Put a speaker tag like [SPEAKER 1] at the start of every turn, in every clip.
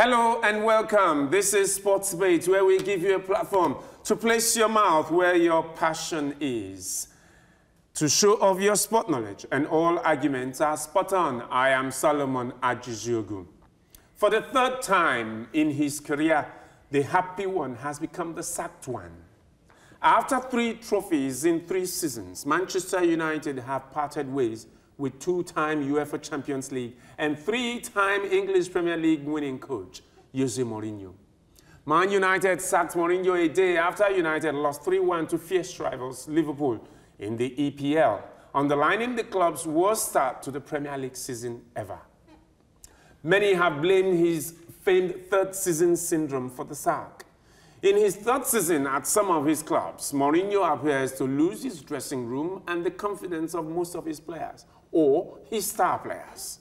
[SPEAKER 1] Hello and welcome. This is Sports Debate, where we give you a platform to place your mouth where your passion is. To show off your sport knowledge, and all arguments are spot on. I am Solomon Ajiziogu. For the third time in his career, the happy one has become the sacked one. After 3 trophies in 3 seasons, Manchester United have parted ways with 2-time UEFA Champions League and 3-time English Premier League winning coach, Jose Mourinho. Man United sacked Mourinho a day after United lost 3-1 to fierce rivals Liverpool in the EPL, underlining the club's worst start to the Premier League season ever. Many have blamed his famed third season syndrome for the sack. In his third season at some of his clubs, Mourinho appears to lose his dressing room and the confidence of most of his players, or his star players.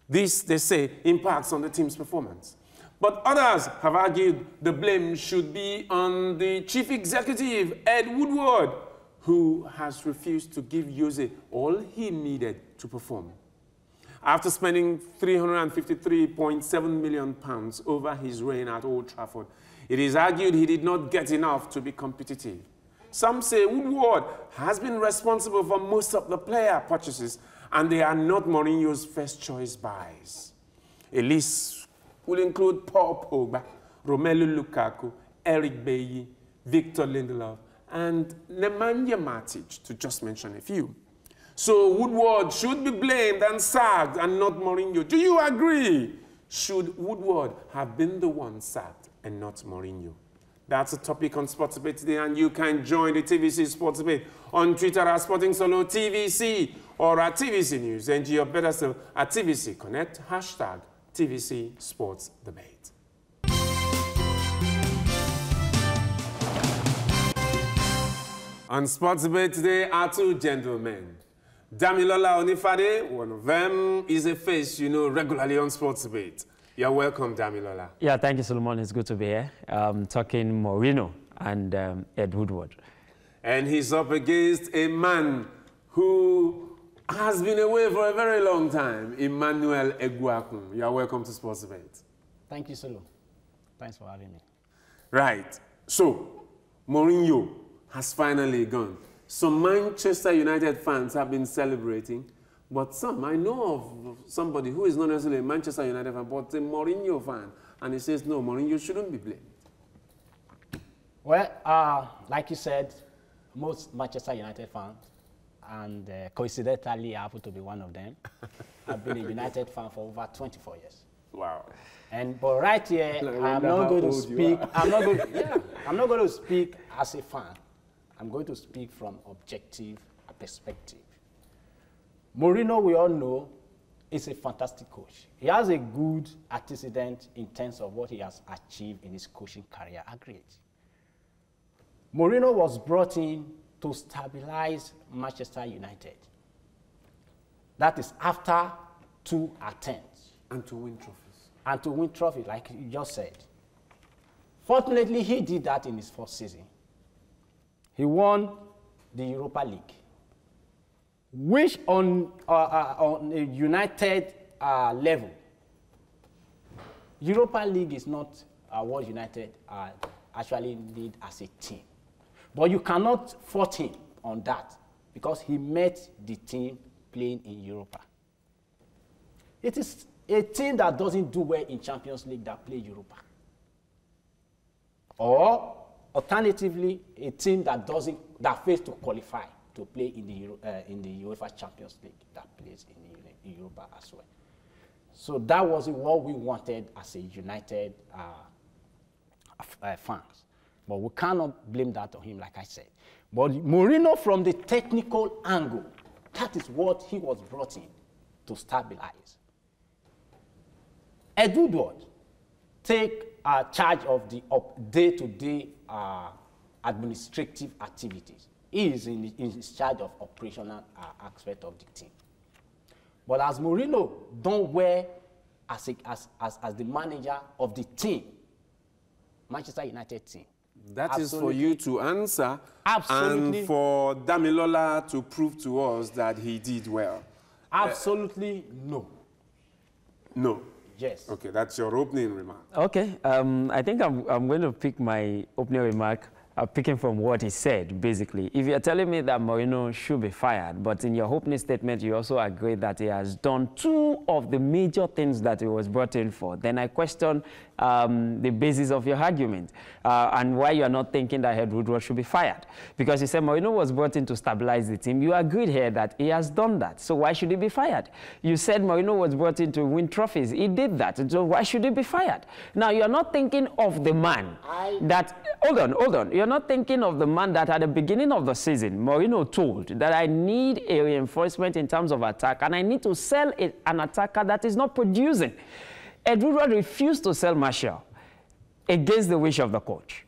[SPEAKER 1] This, they say, impacts on the team's performance. But others have argued the blame should be on the chief executive, Ed Woodward, who has refused to give Jose all he needed to perform. After spending £353.7 million over his reign at Old Trafford, it is argued he did not get enough to be competitive. Some say Woodward has been responsible for most of the player purchases, and they are not Mourinho's first choice buys. A list will include Paul Pogba, Romelu Lukaku, Eric Bailly, Victor Lindelof, and Nemanja Matic, to just mention a few. So Woodward should be blamed and sacked and not Mourinho. Do you agree? Should Woodward have been the one sacked and not Mourinho? That's a topic on Sports Debate today, and you can join the TVC Sports Debate on Twitter at Sporting Solo TVC or at TVC News, and your better still at TVC Connect, hashtag TVC Sports Debate. On Sports Debate today are 2 gentlemen. Damilola Onifade, one of them, is a face you know regularly on Sports Debate. You're welcome, Damilola.
[SPEAKER 2] Yeah, thank you, Solomon. It's good to be here. Talking Mourinho and Ed Woodward.
[SPEAKER 1] And he's up against a man who has been away for a very long time, Emmanuel Eguakun. You're welcome to Sports Debate.
[SPEAKER 3] Thank you, Solo. Thanks for having me. Right.
[SPEAKER 1] So, Mourinho has finally gone. Some Manchester United fans have been celebrating, but some, I know of somebody who is not necessarily a Manchester United fan, but a Mourinho fan, and he says, no, Mourinho shouldn't be blamed.
[SPEAKER 3] Well, like you said, most Manchester United fans, and coincidentally, I happen to be one of them, I've been a United fan for over 24 years.
[SPEAKER 1] Wow.
[SPEAKER 3] But right here, I'm not going to speak. I'm not going to speak as a fan. I'm going to speak from objective perspective. Mourinho, we all know, is a fantastic coach. He has a good antecedent in terms of what he has achieved in his coaching career. Agreed. Mourinho was brought in to stabilize Manchester United. That is after 2 attempts.
[SPEAKER 1] And to win trophies.
[SPEAKER 3] And to win trophies, like you just said. Fortunately, he did that in his first season. He won the Europa League, which on a United level, Europa League is not what United actually need as a team. But you cannot fault him on that because he met the team playing in Europa. It is a team that doesn't do well in Champions League that play Europa. Or alternatively, a team that fails to qualify to play in the UEFA Champions League that plays in Europa as well. So that was what we wanted as a United fans. But we cannot blame that on him, like I said. But Mourinho, from the technical angle, that is what he was brought in to stabilize. Ed Woodward take charge of the day-to-day administrative activities. He is in charge of operational aspect of the team. But as Mourinho done well as the manager of the team, Manchester United team.
[SPEAKER 1] That is for you to answer.
[SPEAKER 3] Absolutely.
[SPEAKER 1] And for Damilola to prove to us that he did well.
[SPEAKER 3] Absolutely no.
[SPEAKER 1] No.
[SPEAKER 3] Yes.
[SPEAKER 1] Okay, that's your opening remark.
[SPEAKER 2] Okay, I think I'm going to pick my opening remark, picking from what he said, basically. If you're telling me that Mourinho should be fired, but in your opening statement, you also agree that he has done two of the major things that he was brought in for, then I question the basis of your argument and why you're not thinking that Ed Woodward should be fired. Because you said Mourinho was brought in to stabilize the team. You agreed here that he has done that. So why should he be fired? You said Mourinho was brought in to win trophies. He did that. So why should he be fired? Now, you're not thinking of the man that... Hold on. You're not thinking of the man that at the beginning of the season, Mourinho told that I need a reinforcement in terms of attack and I need to sell an attacker that is not producing. Ed Woodward refused to sell Martial against the wish of the coach.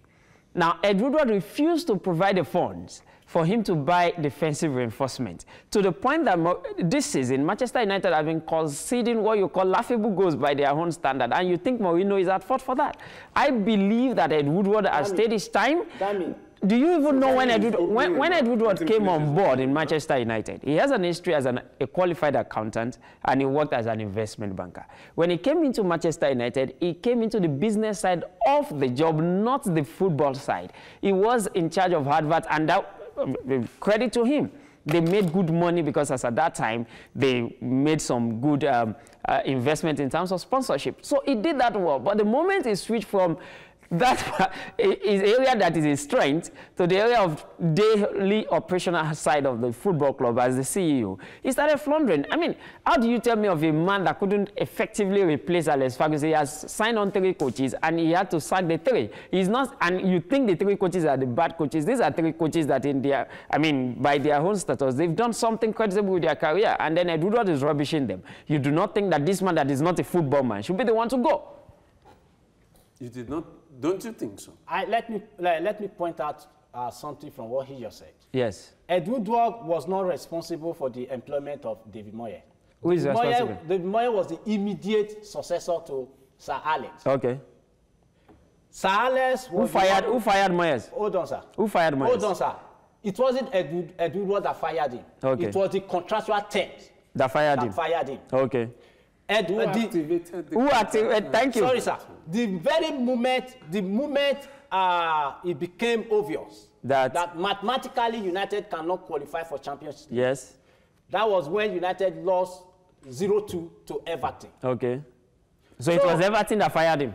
[SPEAKER 2] Now, Ed Woodward refused to provide the funds for him to buy defensive reinforcement, to the point that this season, Manchester United have been conceding what you call laughable goals by their own standard, and you think Mourinho is at fault for that. I believe that Ed Woodward has stayed his time. Do you even know when Ed Woodward came on board in Manchester United? He has an history as a qualified accountant and he worked as an investment banker. When he came into Manchester United, he came into the business side of the job, not the football side. He was in charge of adverts, and that, credit to him. They made good money because as at that time, they made some good investment in terms of sponsorship. So he did that well. But the moment he switched from that is area that is his strength to the area of daily operational side of the football club as the CEO, he started floundering. I mean, how do you tell me of a man that couldn't effectively replace Alex Ferguson? He has signed on 3 coaches and he had to sack the 3. He's not, and you think the 3 coaches are the bad coaches. These are 3 coaches that in their, I mean, by their own status, they've done something credible with their career, and then Ed Woodward is rubbishing them. You do not think that this man that is not a football man should be the one to go?
[SPEAKER 1] You did not. Don't you think so?
[SPEAKER 3] Let me point out something from what he just said.
[SPEAKER 2] Yes.
[SPEAKER 3] Ed Woodward was not responsible for the employment of David Moyes.
[SPEAKER 2] Who is responsible?
[SPEAKER 3] David Moyes was the immediate successor to Sir Alex.
[SPEAKER 2] Okay.
[SPEAKER 3] Sir Alex was
[SPEAKER 2] who fired Moyes?
[SPEAKER 3] Hold on, sir.
[SPEAKER 2] Who fired Moyes?
[SPEAKER 3] Hold on, sir. It wasn't Ed Woodward that fired him. Okay. It was the contractual terms
[SPEAKER 2] that fired him. Okay.
[SPEAKER 1] Who activated the...
[SPEAKER 2] Who activated? Thank you.
[SPEAKER 3] Sorry, sir. The very moment, it became obvious that mathematically United cannot qualify for Champions League.
[SPEAKER 2] Yes.
[SPEAKER 3] That was when United lost 0-2 to Everton.
[SPEAKER 2] Okay. So it was Everton that fired him?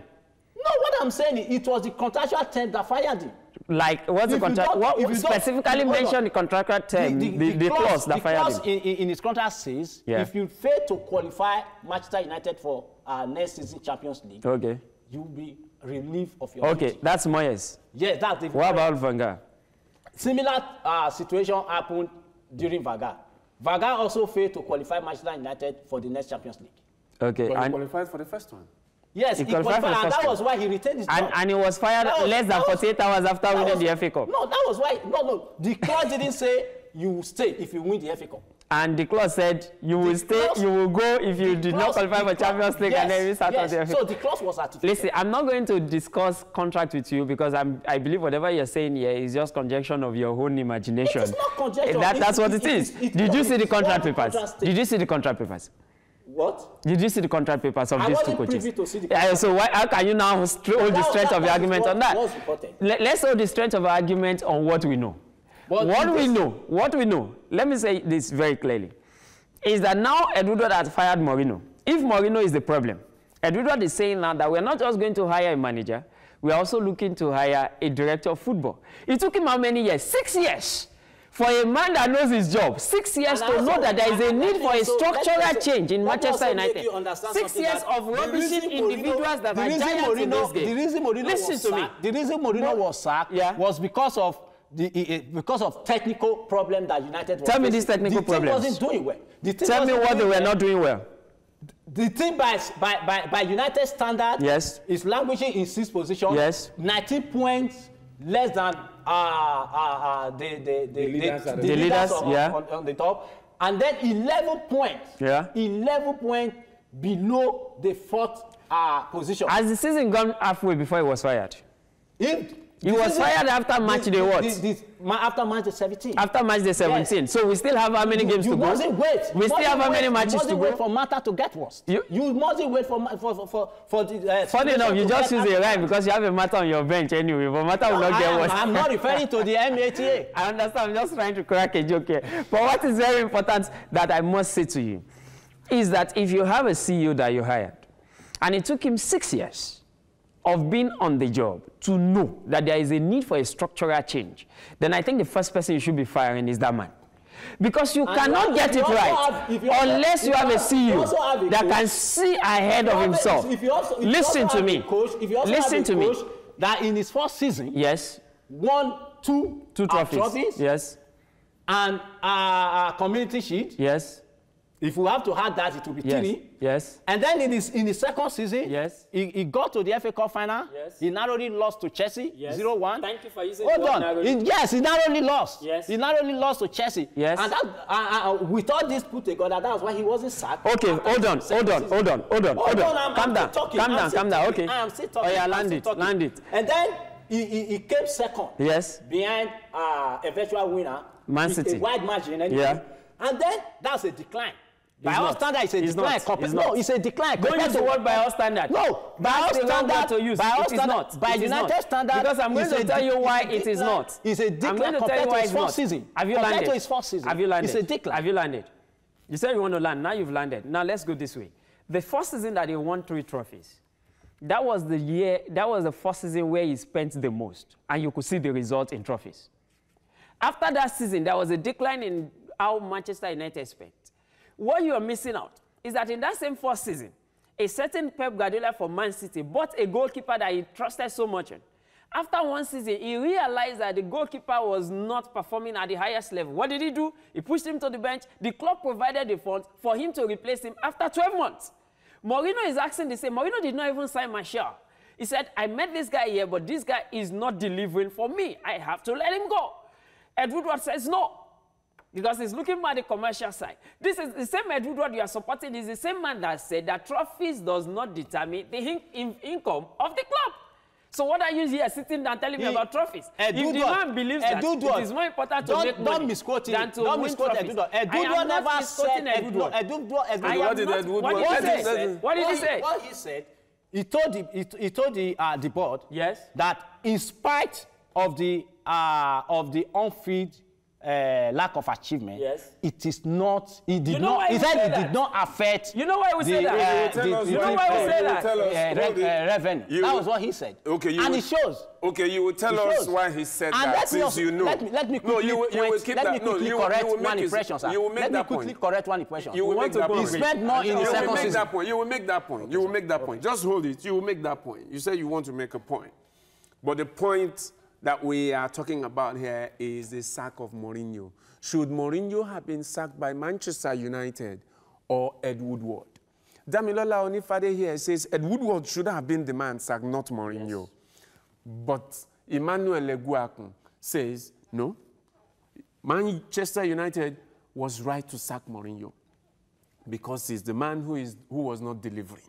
[SPEAKER 3] No, what I'm saying is it was the contractual term that fired him.
[SPEAKER 2] Like, what's the contract? What specifically mentioned the contractual term, the clause that fired him?
[SPEAKER 3] In his contract says, if you fail to qualify Manchester United for next season Champions League, okay, you'll be relieved of your duty.
[SPEAKER 2] That's Moyes.
[SPEAKER 3] Yes, that's the...
[SPEAKER 2] What about Wenger?
[SPEAKER 3] Similar situation happened during Wenger. Wenger also failed to qualify Manchester United for the next Champions League.
[SPEAKER 2] Okay.
[SPEAKER 1] But he qualified for the first one.
[SPEAKER 3] Yes, he qualified, and that was why he retained his job.
[SPEAKER 2] And he was fired less than 48 hours after winning the FA Cup.
[SPEAKER 3] No, that was why. No. The clause didn't say you will stay if you win the FA Cup.
[SPEAKER 2] And the clause said you will stay, you will go if you did not qualify for Champions League and then you start on the FA Cup.
[SPEAKER 3] So the clause was artificial.
[SPEAKER 2] Listen, I'm not going to discuss contract with you because I believe whatever you're saying here is just conjecture of your own imagination.
[SPEAKER 3] It is not conjecture.
[SPEAKER 2] That's what it is. Did you see the contract papers? Did you see the contract papers?
[SPEAKER 3] What?
[SPEAKER 2] Did you see the contract papers of these 2 coaches?
[SPEAKER 3] To see the
[SPEAKER 2] so how can you now hold the strength of the argument on that? Let's hold the strength of the argument on what we know. What we know, let me say this very clearly, is that now Ed Woodward has fired Mourinho. If Mourinho is the problem, Ed Woodward is saying now that we're not just going to hire a manager, we're also looking to hire a director of football. It took him how many years? 6 years. For a man that knows his job, 6 years to know that there is a need for a structural change in Manchester United. 6 years of rubbishing individuals that are giants in this game.
[SPEAKER 3] The reason Mourinho was sacked was because of technical problem that United was
[SPEAKER 2] Tell me these technical problems.
[SPEAKER 3] The team wasn't doing well.
[SPEAKER 2] Tell me what they were not doing well.
[SPEAKER 3] The team by United standard is languishing in 6th position. 19 points less than the leaders on the top, and then 11 points. 11 points below the 4th position.
[SPEAKER 2] Has the season gone halfway before he was fired?
[SPEAKER 3] If
[SPEAKER 2] He was fired after match day what?
[SPEAKER 3] After match day 17.
[SPEAKER 2] After match day 17. Yes. So we still have how many games to go?
[SPEAKER 3] You mustn't wait.
[SPEAKER 2] We still have how many matches to go?
[SPEAKER 3] You mustn't wait for matter to get worse. You mustn't wait for the...
[SPEAKER 2] Funny enough, you just use a rhyme because you have a matter on your bench anyway, but matter will not get worse.
[SPEAKER 3] I'm not referring to the MATA.
[SPEAKER 2] I understand. I'm just trying to crack a joke here. But what is very important that I must say to you is that if you have a CEO that you hired, and it took him 6 years of being on the job to know that there is a need for a structural change, then I think the first person you should be firing is that man. Because you cannot get it right unless you have a CEO that can see ahead of himself. Listen to me. Listen to me.
[SPEAKER 3] That in his first season,
[SPEAKER 2] yes,
[SPEAKER 3] won two trophies,
[SPEAKER 2] yes,
[SPEAKER 3] and a community shield,
[SPEAKER 2] yes.
[SPEAKER 3] If we have to add that, it will be 3.
[SPEAKER 2] Yes.
[SPEAKER 3] And then in his second season,
[SPEAKER 2] yes,
[SPEAKER 3] he got to the FA Cup final.
[SPEAKER 2] Yes.
[SPEAKER 3] He narrowly lost to Chelsea, 0-1.
[SPEAKER 2] Thank you for using
[SPEAKER 3] the word narrowly. Yes, he narrowly lost.
[SPEAKER 2] Yes.
[SPEAKER 3] He narrowly lost to Chelsea.
[SPEAKER 2] Yes.
[SPEAKER 3] And that, with all this put together, that's why he wasn't sacked.
[SPEAKER 2] Okay, hold on. Calm down. Okay.
[SPEAKER 3] I am still talking.
[SPEAKER 2] Oh yeah, land it.
[SPEAKER 3] And then he came second.
[SPEAKER 2] Yes.
[SPEAKER 3] Behind eventual winner,
[SPEAKER 2] Man City.
[SPEAKER 3] A wide margin anyway.
[SPEAKER 2] Yeah.
[SPEAKER 3] And then that's a decline. By all standards, it's a decline.
[SPEAKER 2] No,
[SPEAKER 3] it's a decline.
[SPEAKER 2] Don't use the word by all standards.
[SPEAKER 3] No, by all standards,
[SPEAKER 2] it is not.
[SPEAKER 3] By United standards,
[SPEAKER 2] because I'm going to tell you why it is not.
[SPEAKER 3] It's a decline compared to his first season.
[SPEAKER 2] Have you landed?
[SPEAKER 3] Compared to his first season.
[SPEAKER 2] Have you landed?
[SPEAKER 3] It's a decline.
[SPEAKER 2] Have you landed? You said you want to land. Now you've landed. Now let's go this way. The first season that he won 3 trophies, that was the first season where he spent the most, and you could see the result in trophies. After that season, there was a decline in how Manchester United spent. What you are missing out is that in that same first season, a certain Pep Guardiola for Man City bought a goalkeeper that he trusted so much in. After one season, he realized that the goalkeeper was not performing at the highest level. What did he do? He pushed him to the bench. The club provided the funds for him to replace him after 12 months. Mourinho is asking the same. Mourinho did not even sign Martial. He said, I met this guy here, but this guy is not delivering for me. I have to let him go. Ed Woodward says no, because he's looking at the commercial side. This is the same Ed Woodward you are supporting. Is the same man that said that trophies does not determine the income of the club. So what are you here sitting down telling me about trophies? If the man believes that it is more important to make money than to win trophies.
[SPEAKER 3] Ed Woodward never said Ed Woodward.
[SPEAKER 2] What did he say?
[SPEAKER 3] What he said, he told the board,
[SPEAKER 2] yes,
[SPEAKER 3] that in spite of the on-field lack of achievement,
[SPEAKER 2] yes,
[SPEAKER 3] it is not. It did not. He said it did not affect.
[SPEAKER 2] You know why we say that? You know why we say that?
[SPEAKER 3] Revenue. That was what he said.
[SPEAKER 1] Okay,
[SPEAKER 3] and it shows.
[SPEAKER 1] Okay, you will tell us why he said that, since you know.
[SPEAKER 3] Let me quickly correct one impression, sir.
[SPEAKER 1] You will make that point.
[SPEAKER 3] Let me quickly correct one impression.
[SPEAKER 1] You will make that point.
[SPEAKER 3] He spent more in the second season.
[SPEAKER 1] You will make that point. You will make that point. Just hold it. You will make that point. You say you want to make a point. But the point that we are talking about here is the sack of Mourinho. Should Mourinho have been sacked by Manchester United or Ed Woodward? Damilola Onifade here says Ed Woodward should have been the man sacked, not Mourinho. Yes. But Emmanuel Leguakun says, no, Manchester United was right to sack Mourinho because he's the man who was not delivering.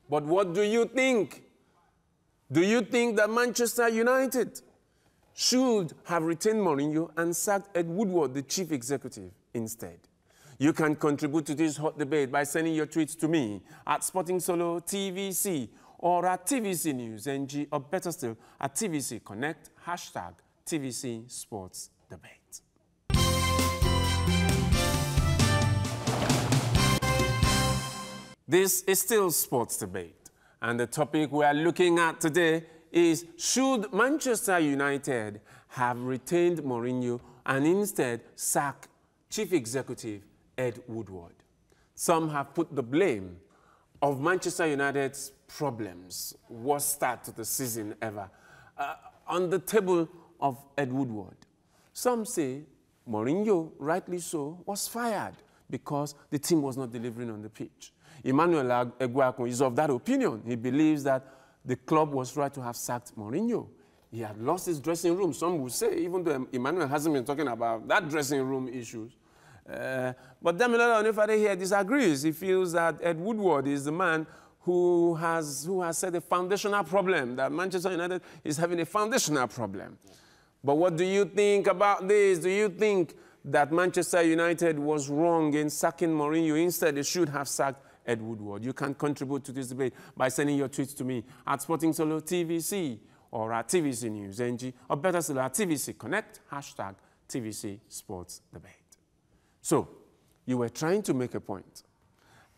[SPEAKER 1] But what do you think? Do you think that Manchester United should have retained Mourinho and sacked Ed Woodward, the chief executive, instead? You can contribute to this hot debate by sending your tweets to me at Sporting Solo TVC or at TVC News NG, or better still, at TVC Connect, hashtag TVC Sports Debate. This is still Sports Debate. And the topic we are looking at today is, should Manchester United have retained Mourinho and instead sack Chief Executive Ed Woodward? Some have put the blame of Manchester United's problems, worst start to the season ever, on the table of Ed Woodward. Some say Mourinho, rightly so, was fired because the team was not delivering on the pitch. Emmanuel Leguakun is of that opinion. He believes that the club was right to have sacked Mourinho. He had lost his dressing room, some would say, even though Emmanuel hasn't been talking about that dressing room issues. But Damilola Onifade here disagrees. He feels that Ed Woodward is the man who has said a foundational problem, that Manchester United is having a foundational problem. But what do you think about this? Do you think that Manchester United was wrong in sacking Mourinho? Instead, they should have sacked Ed Woodward. You can contribute to this debate by sending your tweets to me at Sporting Solo TVC or at TVC News NG, or better still at TVC Connect, hashtag TVC Sports Debate. So, you were trying to make a point.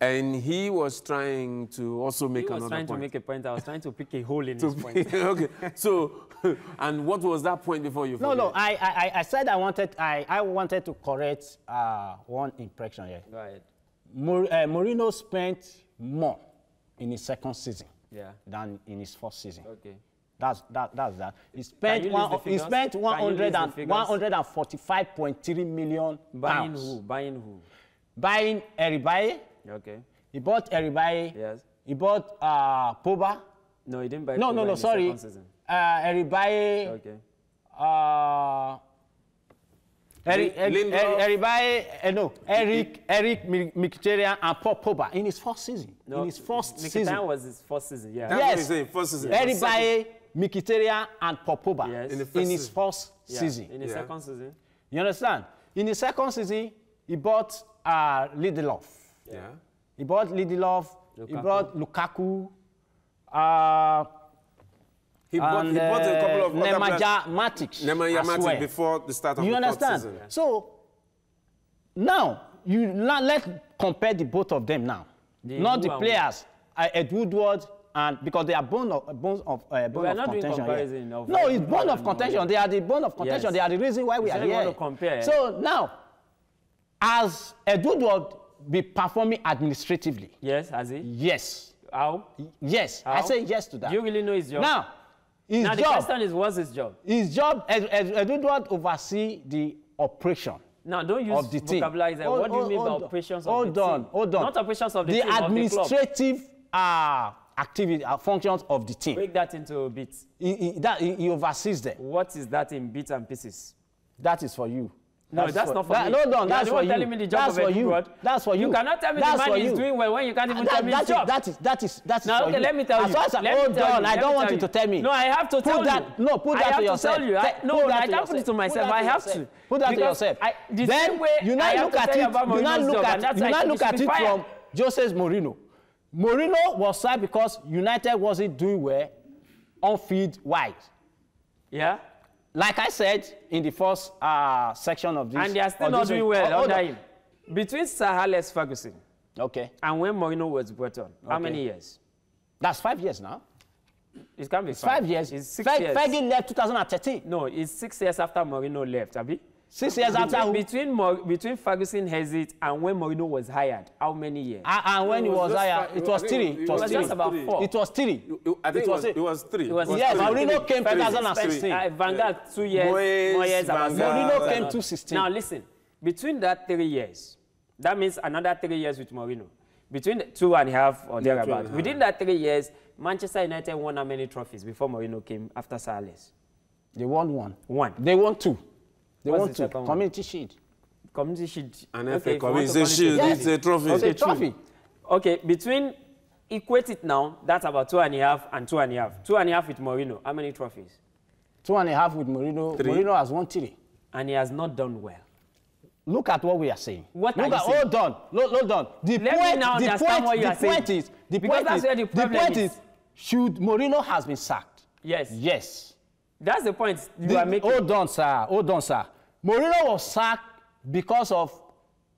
[SPEAKER 1] And he was trying to also make another point.
[SPEAKER 2] He was trying to make a point. I was trying to pick a hole in his point.
[SPEAKER 1] Okay. So, and what was that point before you forget?
[SPEAKER 3] No. I said I wanted to correct one impression here.
[SPEAKER 2] Go ahead.
[SPEAKER 3] Mourinho spent more in his second season than in his first season.
[SPEAKER 2] Okay.
[SPEAKER 3] That's that. He spent 145.3 million
[SPEAKER 2] Buying
[SPEAKER 3] pounds.
[SPEAKER 2] who? Buying who?
[SPEAKER 3] Buying Eribaye.
[SPEAKER 2] Okay.
[SPEAKER 3] He bought Eribaye.
[SPEAKER 2] Yes.
[SPEAKER 3] He bought Pogba.
[SPEAKER 2] No, he didn't buy.
[SPEAKER 3] No, sorry. Eribaye.
[SPEAKER 2] Okay.
[SPEAKER 3] Eric Mkhitaryan and Paul Pogba in his first season.
[SPEAKER 2] No,
[SPEAKER 3] in his first season.
[SPEAKER 2] Mkhitaryan was his first season, yeah.
[SPEAKER 1] That's what he's saying, first season.
[SPEAKER 3] Eribaye, Mkhitaryan and Paul Pogba
[SPEAKER 2] Yes.
[SPEAKER 3] in his first season.
[SPEAKER 2] In his second season.
[SPEAKER 3] You understand? In his second season, he bought Lindelof.
[SPEAKER 1] Yeah.
[SPEAKER 3] He bought Lindelof. He brought Lukaku.
[SPEAKER 1] He bought a couple of
[SPEAKER 3] Nemanja Matic
[SPEAKER 1] before the start of
[SPEAKER 3] you
[SPEAKER 1] the
[SPEAKER 3] understand?
[SPEAKER 1] season.
[SPEAKER 3] So now let's compare the both of them now, not the players. Ed Woodward and because they are bone of contention. No, it's bone of contention. They are the bone of contention. Yes. They are the reason why we are here.
[SPEAKER 2] To compare.
[SPEAKER 3] So now, has Ed Woodward be performing administratively?
[SPEAKER 2] Yes, has he?
[SPEAKER 3] Yes.
[SPEAKER 2] How?
[SPEAKER 3] Yes.
[SPEAKER 2] How?
[SPEAKER 3] I say yes to that.
[SPEAKER 2] Do you really know his job?
[SPEAKER 3] Now,
[SPEAKER 2] the question is, what's his job?
[SPEAKER 3] His job, Ed Woodward oversee the operation.
[SPEAKER 2] Now, don't use vocabulary. What do you mean by operations of the team?
[SPEAKER 3] Hold on.
[SPEAKER 2] Not operations of the team,
[SPEAKER 3] the administrative activity, functions of the team.
[SPEAKER 2] Break that into bits.
[SPEAKER 3] He oversees them.
[SPEAKER 2] What is that in bits and pieces?
[SPEAKER 3] That is for you.
[SPEAKER 2] No, that's not for me.
[SPEAKER 3] Hold on, that's for you.
[SPEAKER 2] Telling me the job
[SPEAKER 3] that's for you. That's for you.
[SPEAKER 2] You cannot tell me the man is doing well when you can't even tell me his job.
[SPEAKER 3] That is
[SPEAKER 2] now, okay, let me tell you.
[SPEAKER 3] Hold on, I don't want you to tell me.
[SPEAKER 2] No, I have to tell you.
[SPEAKER 3] No, put that to yourself.
[SPEAKER 2] No, I can't put it to myself. I have to.
[SPEAKER 3] Put that to yourself.
[SPEAKER 2] Then
[SPEAKER 3] you now look at it from Jose Mourinho. Mourinho was sad because United wasn't doing well on field wise.
[SPEAKER 2] Yeah.
[SPEAKER 3] Like I said in the first section of this.
[SPEAKER 2] And they are still not doing well under him. Between Sir Alex Ferguson and when Mourinho was brought on, how many years?
[SPEAKER 3] That's 5 years now.
[SPEAKER 2] It can't be
[SPEAKER 3] it's 5 years.
[SPEAKER 2] It's 6 years.
[SPEAKER 3] Fergie left 2013.
[SPEAKER 2] No, it's 6 years after Mourinho left, Abi.
[SPEAKER 3] 6 years after who?
[SPEAKER 2] Between Ferguson exit and when Mourinho was hired, how many years?
[SPEAKER 3] And when he was hired, it was 3.
[SPEAKER 2] It was just about 4.
[SPEAKER 3] It was 3.
[SPEAKER 1] I think it was 3.
[SPEAKER 3] Yes, Mourinho came 2016.
[SPEAKER 2] Vanguard 2 years, more years.
[SPEAKER 3] Mourinho came 2016.
[SPEAKER 2] Now listen, between that 3 years, that means another 3 years with Mourinho. Between 2.5 or thereabouts. Within that 3 years, Manchester United won how many trophies before Mourinho came after Sir Alex?
[SPEAKER 3] They won 1.
[SPEAKER 2] 1.
[SPEAKER 3] They won 2. They
[SPEAKER 2] What's
[SPEAKER 3] want to. Community Shield.
[SPEAKER 2] Community Shield.
[SPEAKER 1] And FA Community Shield, it's a trophy.
[SPEAKER 3] It's a trophy.
[SPEAKER 2] Okay, equate it now, that's about 2.5 and 2.5. 2.5 with Mourinho, how many trophies?
[SPEAKER 3] 2.5 with Mourinho.
[SPEAKER 1] 3.
[SPEAKER 3] Mourinho has won 3.
[SPEAKER 2] And he has not done well.
[SPEAKER 3] Look at what we are saying.
[SPEAKER 2] What are you saying?
[SPEAKER 3] Hold on. The point is, should Mourinho has been sacked?
[SPEAKER 2] Yes.
[SPEAKER 3] Yes.
[SPEAKER 2] That's the point you are making.
[SPEAKER 3] Hold on, sir. Mourinho was sacked because of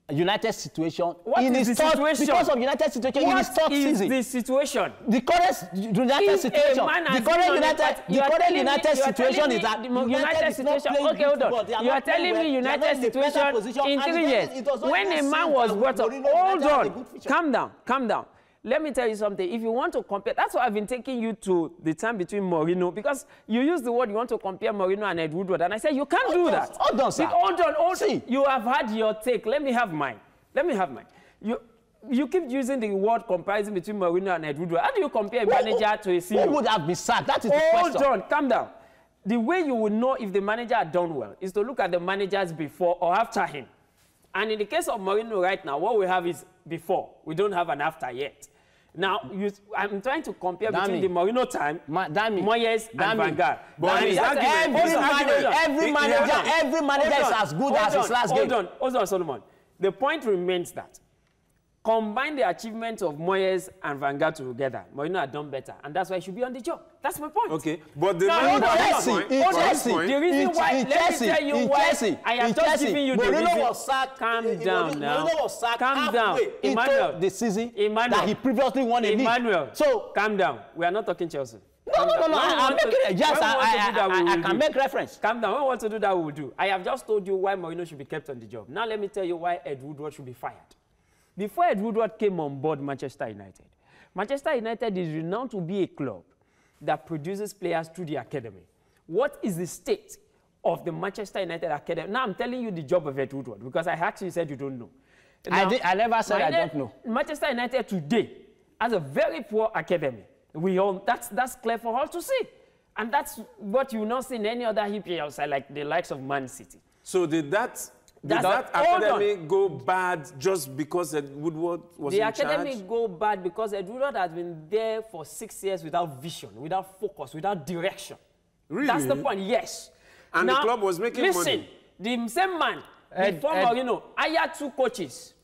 [SPEAKER 3] United's situation.
[SPEAKER 2] What is the situation?
[SPEAKER 3] Because of United's situation in his third season.
[SPEAKER 2] What is the situation?
[SPEAKER 3] The current United situation. The current United situation is that
[SPEAKER 2] United situation. Okay, hold on. You are telling me United situation in 3 years. When a man was brought up, hold on. Calm down. Let me tell you something. If you want to compare, that's why I've been taking you to the time between Mourinho, because you use the word you want to compare Mourinho and Ed Woodward, and I said you can't do that.
[SPEAKER 3] Hold on, sir.
[SPEAKER 2] Hold on. You have had your take. Let me have mine. You keep using the word comparison between Mourinho and Ed Woodward. How do you compare a manager to a CEO?
[SPEAKER 3] Who would have been sacked? That is the question.
[SPEAKER 2] Hold on. Calm down. The way you will know if the manager had done well is to look at the managers before or after him. And in the case of Mourinho right now, what we have is before. We don't have an after yet. Now, I'm trying to compare between the Mourinho time, Moyes, and Van Gaal.
[SPEAKER 3] Every manager is as good as his last game.
[SPEAKER 2] Hold on, Solomon. The point remains that combine the achievements of Moyes and Van Gaal together, Mourinho had done better, and that's why he should be on the job. That's my point.
[SPEAKER 1] Okay, but the
[SPEAKER 2] the reason why, let me tell you why I am just giving you the reason.
[SPEAKER 3] Mourinho was sacked.
[SPEAKER 2] Calm down now.
[SPEAKER 3] Mourinho was sacked.
[SPEAKER 2] Calm down.
[SPEAKER 3] Emmanuel, the season that he previously won a league.
[SPEAKER 2] Emmanuel,
[SPEAKER 3] so
[SPEAKER 2] calm down. We are not talking Chelsea.
[SPEAKER 3] No. I'm making it. Yes, I can make reference.
[SPEAKER 2] Calm down. When we want to do that, we will do. I have just told you why Mourinho should be kept on the job. Now let me tell you why Ed Woodward should be fired. Before Ed Woodward came on board Manchester United, Manchester United is renowned to be a club that produces players through the academy. What is the state of the Manchester United academy? Now I'm telling you the job of Ed Woodward because I actually said you don't know. Now,
[SPEAKER 3] I never said I don't know.
[SPEAKER 2] Manchester United today has a very poor academy. That's clear for all to see. And that's what you will not see in any other EPL side like the likes of Man City.
[SPEAKER 1] So did that academy go bad just because Ed Woodward was in charge? The
[SPEAKER 2] academy go bad because Ed Woodward has been there for 6 years without vision, without focus, without direction. Really? That's the point, yes.
[SPEAKER 1] And now, the club was making money.
[SPEAKER 2] Listen, the same man, before Mourinho, hired 2 coaches.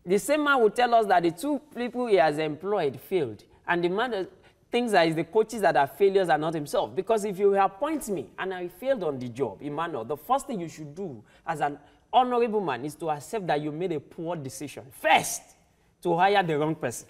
[SPEAKER 2] The same man will tell us that the 2 people he has employed failed. And the man thinks that it's the coaches that are failures and not himself. Because if you appoint me and I failed on the job, Emmanuel, the first thing you should do as an honorable man is to accept that you made a poor decision. First, to hire the wrong person.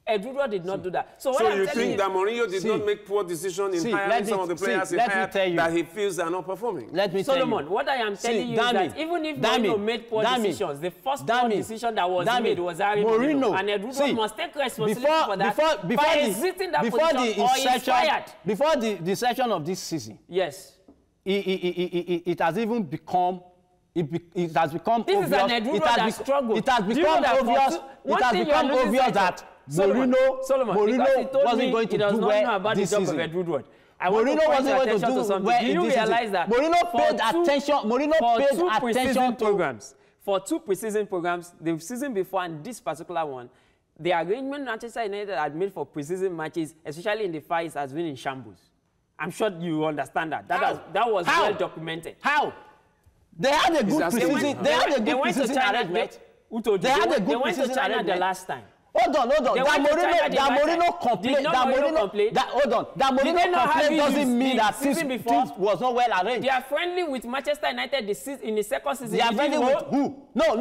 [SPEAKER 2] Ed Woodward did not do that. So
[SPEAKER 1] you think that Mourinho did not make poor decisions in hiring some of the players he hired that he feels are not performing?
[SPEAKER 3] Let me tell you.
[SPEAKER 2] Solomon, what I am telling you is that even if Mourinho made poor decisions, the first poor decision that was made was hiring Mourinho. And Ed Woodward must take responsibility for that by exiting that position or he's fired.
[SPEAKER 3] Before the inception of this season,
[SPEAKER 2] yes,
[SPEAKER 3] it has even become it has become
[SPEAKER 2] this
[SPEAKER 3] obvious.
[SPEAKER 2] Is an Ed Woodward that struggled.
[SPEAKER 3] It has become obvious. It has become obvious that Mourinho wasn't going to do well this season. Mourinho wasn't going to do well in this season. Mourinho paid attention to
[SPEAKER 2] programs. For 2 preseason programs, the season before and this particular one, the arrangement Manchester United had made for preseason matches, especially in the Far East, has been in shambles. I'm sure you understand that. That was well documented.
[SPEAKER 3] How? They had a good preseason. They had a good preseason arrangement.
[SPEAKER 2] They went to China the last time.
[SPEAKER 3] Hold on. That Mourinho complaint doesn't mean that things was not well arranged.
[SPEAKER 2] They are friendly with Manchester United in the second season.
[SPEAKER 3] They are friendly with who? No.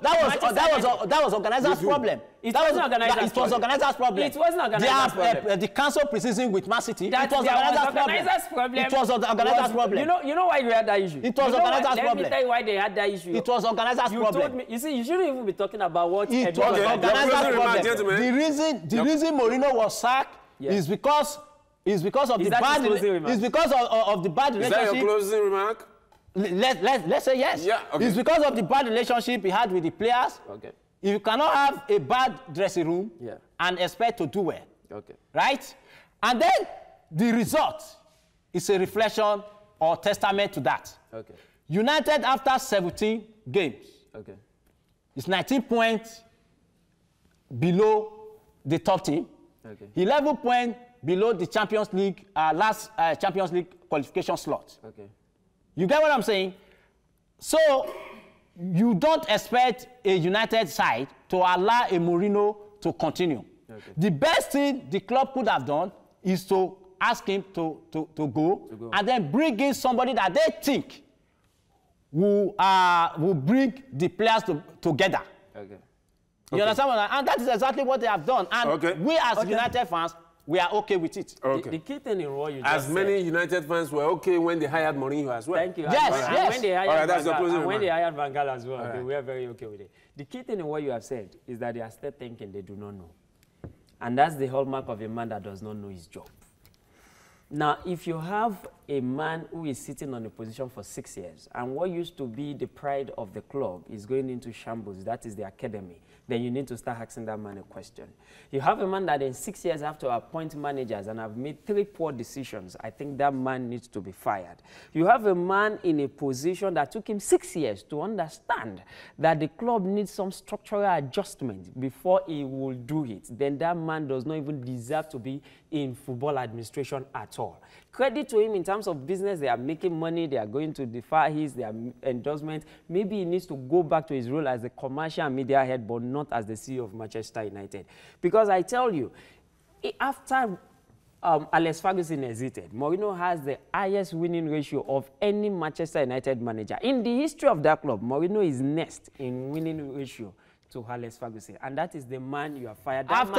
[SPEAKER 3] That was organizers' problem.
[SPEAKER 2] It wasn't organizers' problem.
[SPEAKER 3] It was organizers' problem.
[SPEAKER 2] It wasn't organizers' problem.
[SPEAKER 3] The council preseason with Man City.
[SPEAKER 2] It was organizers' problem.
[SPEAKER 3] It was organizers' problem.
[SPEAKER 2] You know why you had that issue?
[SPEAKER 3] It was organizers' problem.
[SPEAKER 2] Let me tell you why they had that issue.
[SPEAKER 3] It was organizers' problem.
[SPEAKER 2] You see, you shouldn't even be talking about what
[SPEAKER 3] it was organizers' problem. The reason Mourinho was sacked is because of the bad relationship.
[SPEAKER 1] Is that your closing remark?
[SPEAKER 3] Let's say yes.
[SPEAKER 1] Yeah, okay.
[SPEAKER 3] It's because of the bad relationship he had with the players.
[SPEAKER 2] Okay.
[SPEAKER 3] You cannot have a bad dressing room and expect to do well.
[SPEAKER 2] Okay.
[SPEAKER 3] Right? And then the result is a reflection or testament to that.
[SPEAKER 2] Okay.
[SPEAKER 3] United, after 17 games, is 19 points below the top team. 11 points below the Champions League, last Champions League qualification slot. You get what I'm saying? So you don't expect a United side to allow a Mourinho to continue. The best thing the club could have done is to ask him to go and then bring in somebody that they think will bring the players together. You understand what and that is exactly what they have done. And we as United fans, we are okay with it.
[SPEAKER 2] The key thing in what you just said.
[SPEAKER 1] Many United fans were okay when they hired Mourinho as well.
[SPEAKER 2] Thank you.
[SPEAKER 3] Yes.
[SPEAKER 2] When they hired Van Gaal as well, they were very okay with it. The key thing in what you have said is that they are still thinking they do not know. And that's the hallmark of a man that does not know his job. Now, if you have a man who is sitting on a position for 6 years, and what used to be the pride of the club is going into shambles, that is the academy, then you need to start asking that man a question. You have a man that in 6 years have to appoint managers and have made 3 poor decisions. I think that man needs to be fired. You have a man in a position that took him 6 years to understand that the club needs some structural adjustment before he will do it. Then that man does not even deserve to be in football administration at all. Credit to him in terms of business. They are making money. They are going to defer their endorsement. Maybe he needs to go back to his role as the commercial and media head, but not as the CEO of Manchester United. Because I tell you, after Alex Ferguson exited, Mourinho has the highest winning ratio of any Manchester United manager. In the history of that club, Mourinho is next in winning ratio to Alex Ferguson, and that is the man you have fired. That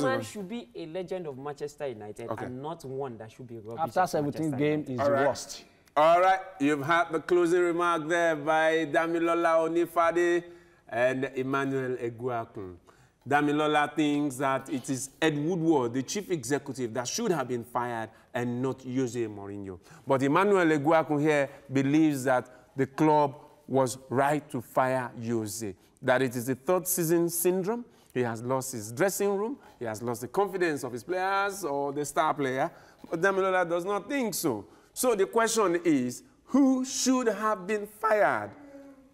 [SPEAKER 2] man should be a legend of Manchester United, and not one that should be rubbish.
[SPEAKER 3] After 17 games, is worst.
[SPEAKER 1] All right, you've had the closing remark there by Damilola Onifade and Emmanuel Eguakun. Damilola thinks that it is Ed Woodward, the chief executive, that should have been fired and not Jose Mourinho. But Emmanuel Eguakun here believes that the club was right to fire Jose, that it is the third season syndrome. He has lost his dressing room. He has lost the confidence of his players or the star player. But Damilola does not think so. So the question is, who should have been fired?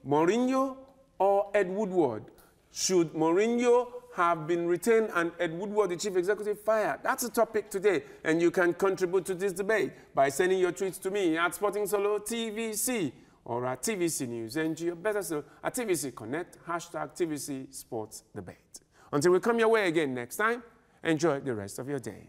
[SPEAKER 1] Mourinho or Ed Woodward? Should Mourinho have been retained and Ed Woodward, the chief executive, fired? That's the topic today. And you can contribute to this debate by sending your tweets to me at Sporting Solo TVC or at TVC News NG, or better still, at TVC Connect, #TVC Sports Debate. Until we come your way again next time, enjoy the rest of your day.